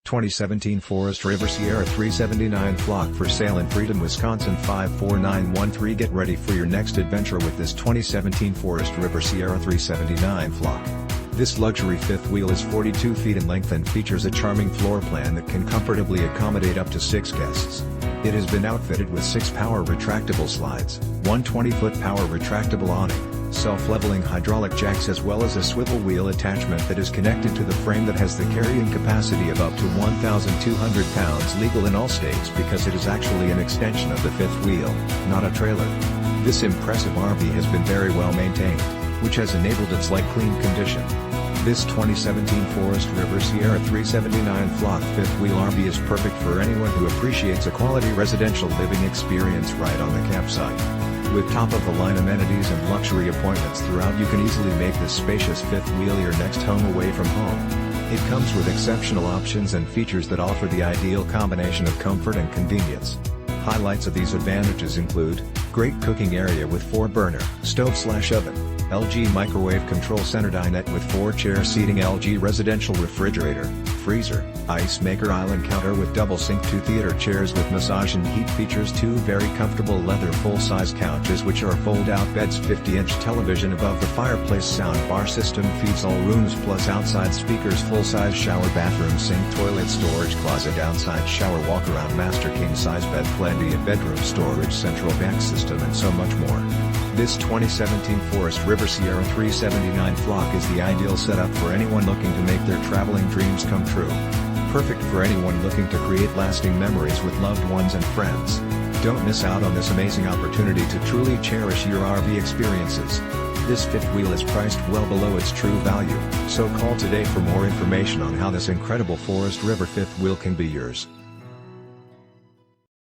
2017 Forest River Sierra 379 flock for sale in Freedom, Wisconsin 54913. Get ready for your next adventure with this 2017 Forest River Sierra 379 flock. This luxury fifth wheel is 42 feet in length and features a charming floor plan that can comfortably accommodate up to 6 guests. It has been outfitted with 6 power retractable slides, one 20-foot power retractable awning, self-leveling hydraulic jacks, as well as a swivel wheel attachment that is connected to the frame that has the carrying capacity of up to 1,200 pounds, legal in all states because it is actually an extension of the fifth wheel, not a trailer. This impressive RV has been very well maintained, which has enabled its light clean condition. This 2017 Forest River Sierra 379 flock fifth wheel RV is perfect for anyone who appreciates a quality residential living experience right on the campsite. With top-of-the-line amenities and luxury appointments throughout, you can easily make this spacious fifth wheel your next home away from home. It comes with exceptional options and features that offer the ideal combination of comfort and convenience. Highlights of these advantages include great cooking area with 4-burner stove/oven, LG Microwave Control Center Dinette with 4-chair seating, LG residential refrigerator, freezer, ice maker, island counter with double sink, 2 theater chairs with massage and heat features, 2 very comfortable leather full-size couches which are fold-out beds, 50-inch television above the fireplace, sound bar system feeds all rooms plus outside speakers, full-size shower, bathroom sink, toilet, storage closet, outside shower, walk-around, master king-size bed, plenty of bedroom storage, central vac system, and so much more. This 2017 Forest River Sierra 379 flock is the ideal setup for anyone looking to make their traveling dreams come true. Perfect for anyone looking to create lasting memories with loved ones and friends. Don't miss out on this amazing opportunity to truly cherish your RV experiences. This fifth wheel is priced well below its true value, so call today for more information on how this incredible Forest River fifth wheel can be yours.